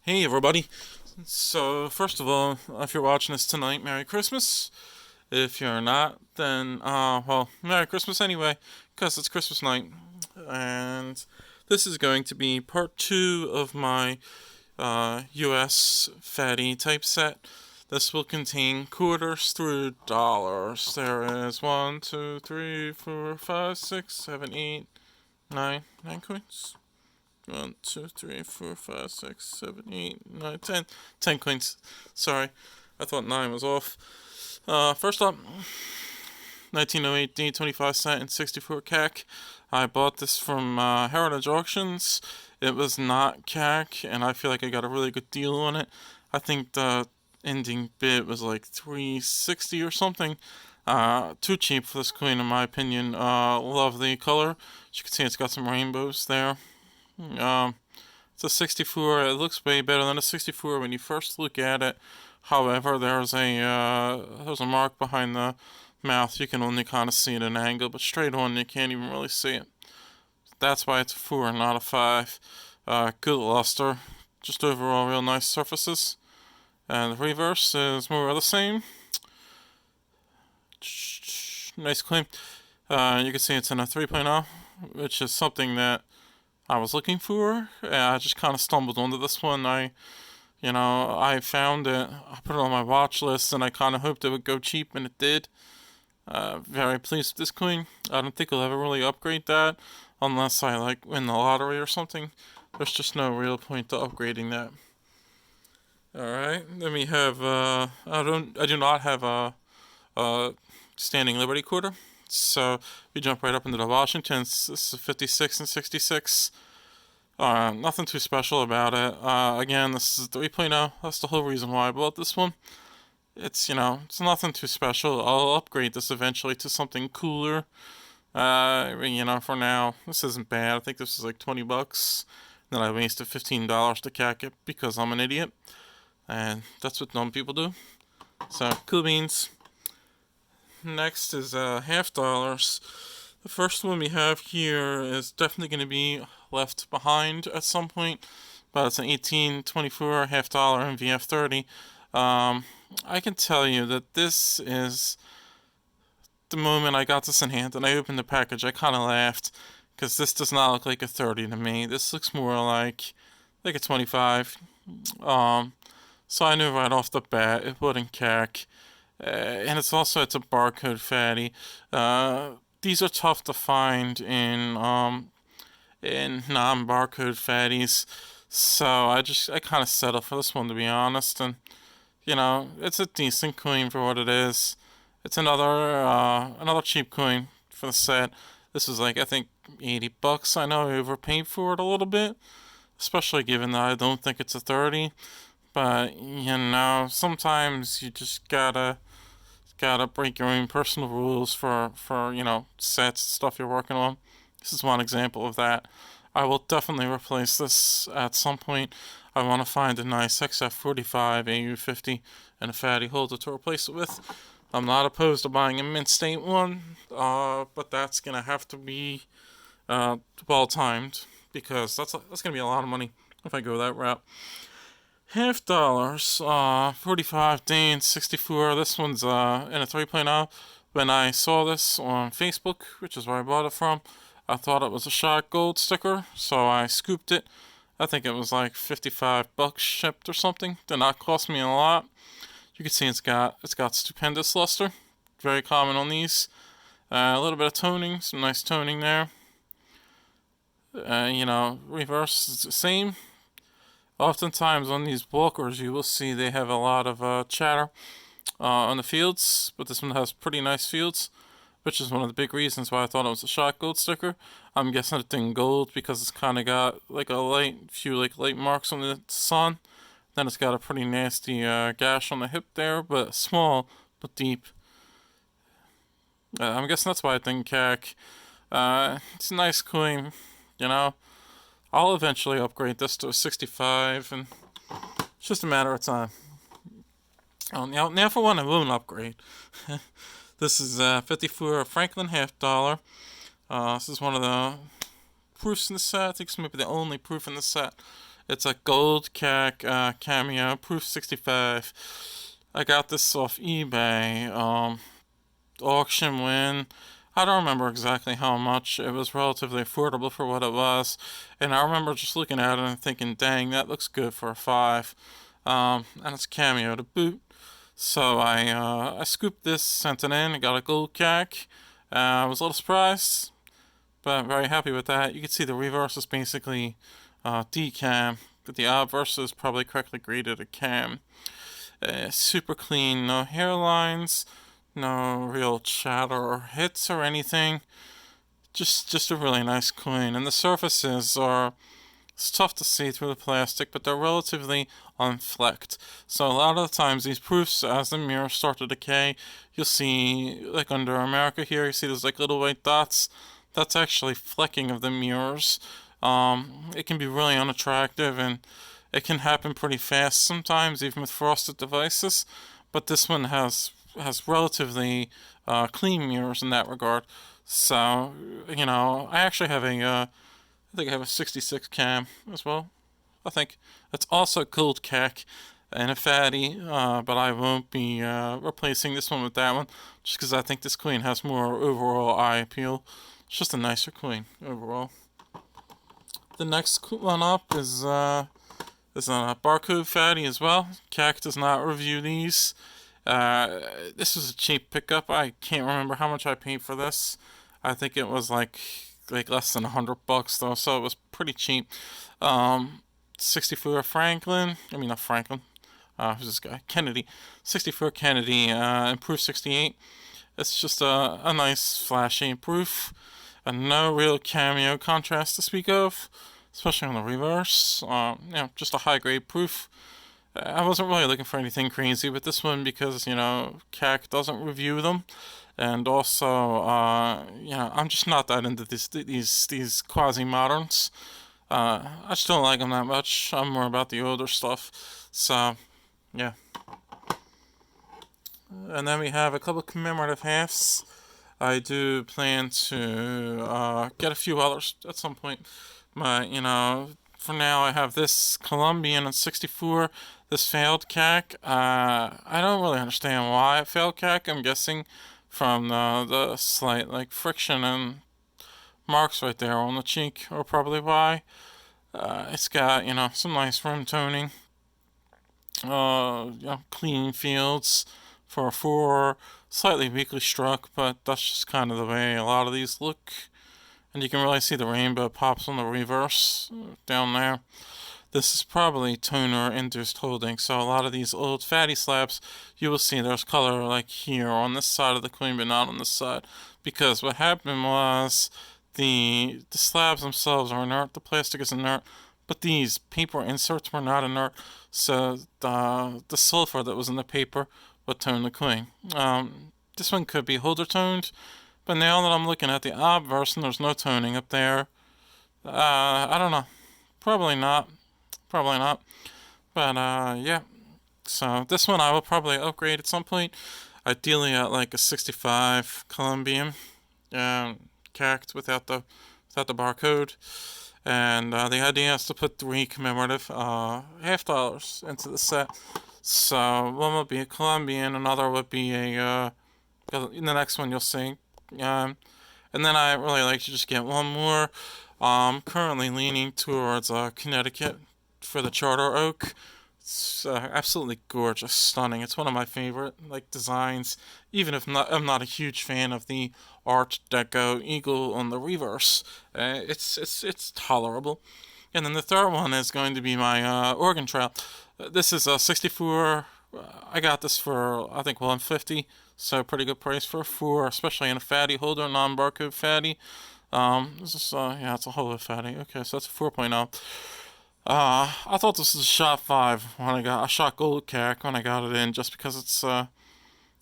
Hey everybody. So first of all, if you're watching this tonight, Merry Christmas. If you're not, then well, Merry Christmas anyway, because it's Christmas night. And this is going to be part 2 of my US fatty typeset. This will contain quarters through dollars. There is 1, 2, 3, 4, 5, 6, 7, 8, 9 coins. 1, 2, 3, 4, 5, 6, 7, 8, 9, 10. 10 coins. Sorry. I thought 9 was off. First up, 1908 D, 25 cent and 64 CAC. I bought this from Heritage Auctions. It was not CAC, and I feel like I got a really good deal on it. I think the ending bid was like 360 or something. Too cheap for this coin in my opinion. Love the color. As you can see, it's got some rainbows there. It's a 64. It looks way better than a 64 when you first look at it. However, there's a mark behind the mouth. You can only kind of see it at an angle, but straight on you can't even really see it. That's why it's a 4 and not a 5. Good luster. Just overall real nice surfaces. And the reverse is more of the same. Nice coin. You can see it's in a 3.0, which is something that I was looking for. I just kind of stumbled onto this one. I found it. I put it on my watch list, and I kind of hoped it would go cheap, and it did. Very pleased with this coin. I don't think I'll ever really upgrade that unless I win the lottery or something. There's just no real point to upgrading that. All right. Then we have. I do not have a standing Liberty quarter. So we jump right up into the Washingtons. This is 56 and 66. Nothing too special about it. Again, this is 3.0. That's the whole reason why I bought this one. It's nothing too special. I'll upgrade this eventually to something cooler. For now, this isn't bad. I think this is like $20. Then I wasted $15 to CAC it because I'm an idiot. And that's what dumb people do. So, cool beans. Next is half dollars. The first one we have here is definitely going to be left behind at some point, but it's an 1824 half dollar in VF30. I can tell you that this is the moment I got this in hand and I opened the package. I kind of laughed because this does not look like a 30 to me. This looks more like a 25. So I knew right off the bat it wouldn't CAC. And it's a barcode fatty. These are tough to find in non-barcode fatties, so I kind of settle for this one, to be honest. And it's a decent coin for what it is. It's another cheap coin for the set. This is I think $80. I know I overpaid for it a little bit, especially given that I don't think it's a 30. But sometimes you just gotta break your own personal rules for sets, stuff you're working on. This is one example of that. I will definitely replace this at some point. I want to find a nice XF45 AU50 and a fatty holder to replace it with. I'm not opposed to buying a mint state one, but that's gonna have to be well timed because that's gonna be a lot of money if I go that route. Half dollars, 45 Dane 64. This one's in a 3.0. When I saw this on Facebook, which is where I bought it from, I thought it was a shot gold sticker, so I scooped it. I think it was like $55 shipped or something. Did not cost me a lot. You can see it's got stupendous luster. Very common on these. A little bit of toning, some nice toning there. Reverse is the same. Oftentimes on these walkers, you will see they have a lot of chatter on the fields, but this one has pretty nice fields, which is one of the big reasons why I thought it was a shot gold sticker. I'm guessing it's in gold because it's kind of got a few light marks on the sun. Then it's got a pretty nasty gash on the hip there, but small but deep. I'm guessing that's why I think CAC. It's a nice coin, I'll eventually upgrade this to a 65, and it's just a matter of time. Now for one I won't upgrade. This is 54 Franklin half dollar. This is one of the proofs in the set. I think it's maybe the only proof in the set. It's a gold cameo, proof 65. I got this off eBay. Auction win. I don't remember exactly how much. It was relatively affordable for what it was. And I remember just looking at it and thinking, dang, that looks good for a 5. And it's cameo to boot. So I scooped this, sent it in, got a gold cac. I was a little surprised, but very happy with that. You can see the reverse is basically decam, but the obverse is probably correctly graded a cam. Super clean, no hairlines, no real chatter or hits or anything. Just a really nice coin, and the surfaces are. It's tough to see through the plastic, but they're relatively unflecked. So a lot of the times these proofs, as the mirrors start to decay, you'll see, like under America here, you see those like little white dots. That's actually flecking of the mirrors. It can be really unattractive, and it can happen pretty fast sometimes, even with frosted devices. But this one has relatively clean mirrors in that regard. So, I actually have I think I have a 66 cam as well. I think it's also gold cac and a fatty, but I won't be replacing this one with that one just because I think this coin has more overall eye appeal. It's just a nicer coin overall. The next one up is a barcode fatty as well. CAC does not review these. This was a cheap pickup. I can't remember how much I paid for this. I think it was like less than $100 though, so it was pretty cheap. 64 Franklin. I mean not Franklin. Who's this guy? Kennedy. 64 Kennedy. Improved 68. It's just a nice flashy proof. No real cameo contrast to speak of, especially on the reverse. Just a high grade proof. I wasn't really looking for anything crazy with this one because, CAC doesn't review them. And also, I'm just not that into these quasi-moderns. I just don't like them that much. I'm more about the older stuff. So, yeah. And then we have a couple commemorative halves. I do plan to get a few others at some point. But, for now I have this Colombian at 64, this failed CAC. I don't really understand why it failed CAC. I'm guessing from the slight friction and marks right there on the cheek, or probably why. It's got some nice rim toning, clean fields for a 4, slightly weakly struck, but that's just kind of the way a lot of these look. And you can really see the rainbow pops on the reverse down there. This is probably toner induced holding, so a lot of these old fatty slabs, you will see there's color like here on this side of the coin, but not on this side, because what happened was the slabs themselves are inert, the plastic is inert, but these paper inserts were not inert, so the sulfur that was in the paper would tone the coin. This one could be holder toned, but now that I'm looking at the obverse and there's no toning up there, I don't know, probably not. Probably not. But, yeah. So, this one I will probably upgrade at some point. Ideally at like a 65 Colombian. CAC'd without the barcode. And, the idea is to put 3 commemorative, $half into the set. So, one would be a Colombian, another would be in the next one you'll see. And then I really like to just get one more. I'm currently leaning towards, Connecticut for the Charter Oak. It's absolutely gorgeous, stunning. It's one of my favorite designs, even if I'm not a huge fan of the Art Deco eagle on the reverse. It's tolerable. And then the third one is going to be my Oregon Trail. This is a 64. I got this for I think $150, so pretty good price for a 4, especially in a fatty holder, non-barcode fatty. This is it's a holder fatty. Okay, so that's a 4.0. I thought this was a shot 5 when I shot gold CAC when I got it in, just because it's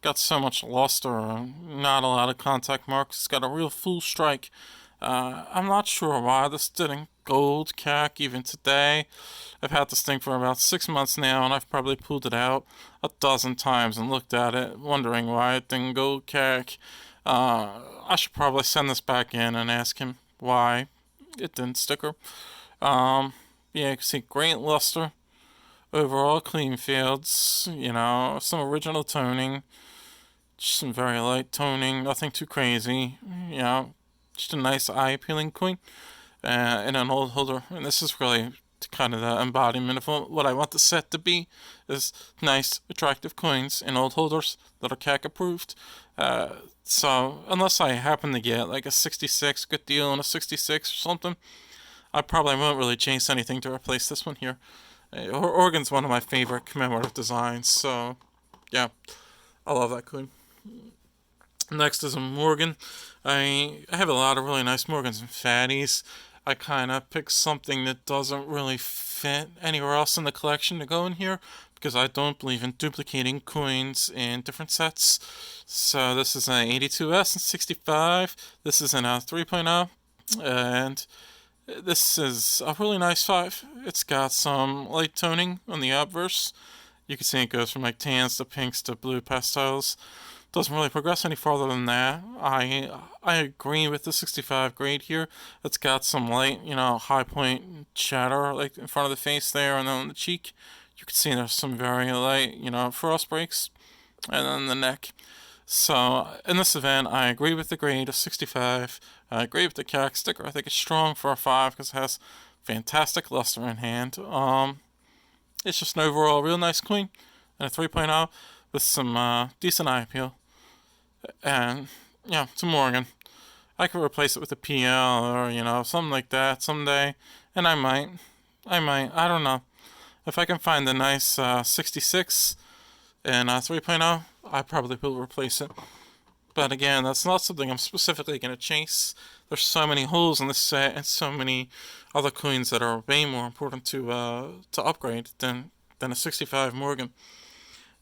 got so much luster and not a lot of contact marks. It's got a real full strike. I'm not sure why this didn't gold CAC even today. I've had this thing for about 6 months now, and I've probably pulled it out a dozen times and looked at it, wondering why it didn't gold CAC. I should probably send this back in and ask him why it didn't sticker. yeah, you can see great luster. Overall clean fields, some original toning, just some very light toning, nothing too crazy, just a nice eye-appealing coin, in an old holder. And this is really kind of the embodiment of what I want the set to be, is nice, attractive coins in old holders that are CAC approved. So unless I happen to get like a 66, good deal on a 66 or something, I probably won't really chase anything to replace this one here. Oregon's one of my favorite commemorative designs, so yeah, I love that coin. Next is a Morgan. I have a lot of really nice Morgans and Fatties. I kind of picked something that doesn't really fit anywhere else in the collection to go in here because I don't believe in duplicating coins in different sets. So this is an 82S and 65. This is in a 3.0, and this is a really nice 5. It's got some light toning on the obverse. You can see it goes from like tans to pinks to blue pastels. Doesn't really progress any farther than that. I agree with the 65 grade here. It's got some light, high point shadow like in front of the face there, and then on the cheek. You can see there's some very light, frost breaks, and then the neck. So in this event, I agree with the grade of 65. I agree with the CAC sticker. I think it's strong for a 5 because it has fantastic luster in hand. It's just an overall real nice coin and a 3.0 with some decent eye appeal. And yeah, it's a Morgan. I could replace it with a PL or something like that someday, and I might. I don't know. If I can find a nice 66 and a 3.0, I probably will replace it. But again, that's not something I'm specifically going to chase. There's so many holes in this set and so many other coins that are way more important to upgrade than a 65 Morgan.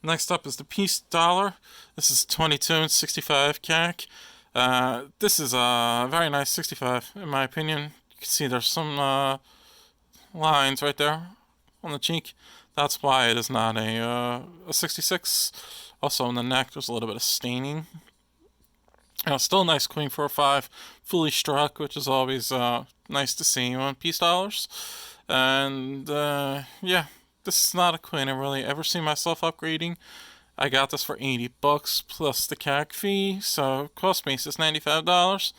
Next up is the piece dollar. This is 22 and 65 CAC. This is a very nice 65 in my opinion. You can see there's some lines right there on the cheek. That's why it is not a 66. Also on the neck, there's a little bit of staining. Still a nice coin for a 5, fully struck, which is always nice to see on piece dollars. And yeah, this is not a coin I really ever see myself upgrading. I got this for $80 plus the CAC fee, so cost base is $95.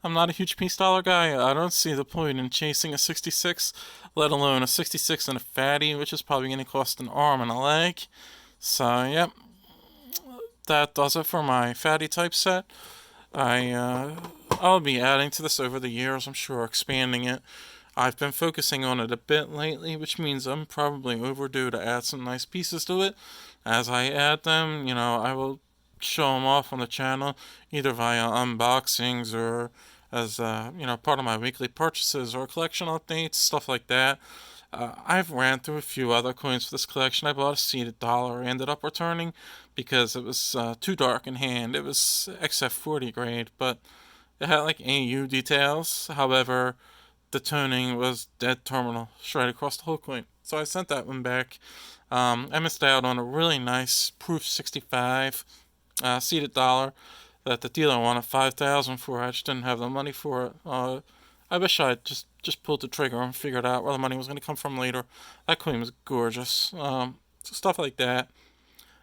I'm not a huge piece dollar guy. I don't see the point in chasing a 66, let alone a 66 and a fatty, which is probably going to cost an arm and a leg. So, yep, that does it for my fatty type set. I'll be adding to this over the years, I'm sure, expanding it. I've been focusing on it a bit lately, which means I'm probably overdue to add some nice pieces to it. As I add them, I will show them off on the channel, either via unboxings or as, part of my weekly purchases or collection updates, stuff like that. I've ran through a few other coins for this collection. I bought a seeded dollar, ended up returning because it was too dark in hand. It was XF40 grade, but it had like AU details. However, the toning was dead terminal, straight across the whole coin. So I sent that one back. I missed out on a really nice Proof 65 seeded dollar that the dealer wanted $5,000 for. I just didn't have the money for it. I wish I just pulled the trigger and figured out where the money was going to come from later. That coin was gorgeous. So stuff like that.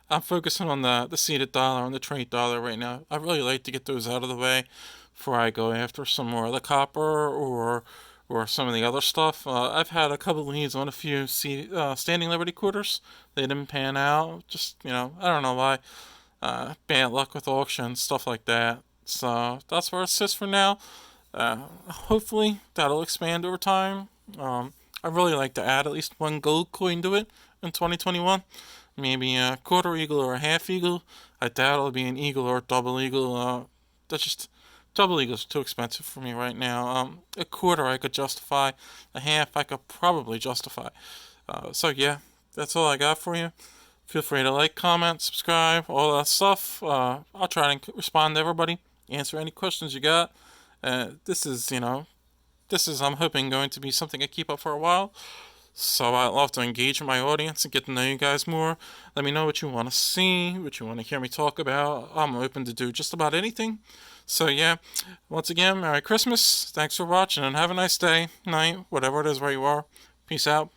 I'm focusing on the seeded dollar and the trade dollar right now. I really like to get those out of the way before I go after some more of the copper or some of the other stuff. I've had a couple leads on a few Standing Liberty quarters. They didn't pan out. Just, I don't know why. Bad luck with auctions, stuff like that. So that's where it sits for now. Hopefully that'll expand over time. I really like to add at least one gold coin to it in 2021. Maybe a quarter eagle or a half eagle. I doubt it'll be an eagle or a double eagle. Double eagle's too expensive for me right now. A quarter I could justify. A half I could probably justify. So yeah, that's all I got for you. Feel free to like, comment, subscribe, all that stuff. I'll try to respond to everybody, answer any questions you got. This is, I'm hoping going to be something I keep up for a while. So I'd love to engage with my audience and get to know you guys more. Let me know what you want to see, what you want to hear me talk about. I'm open to do just about anything. So yeah, once again, Merry Christmas. Thanks for watching and have a nice day, night, whatever it is where you are. Peace out.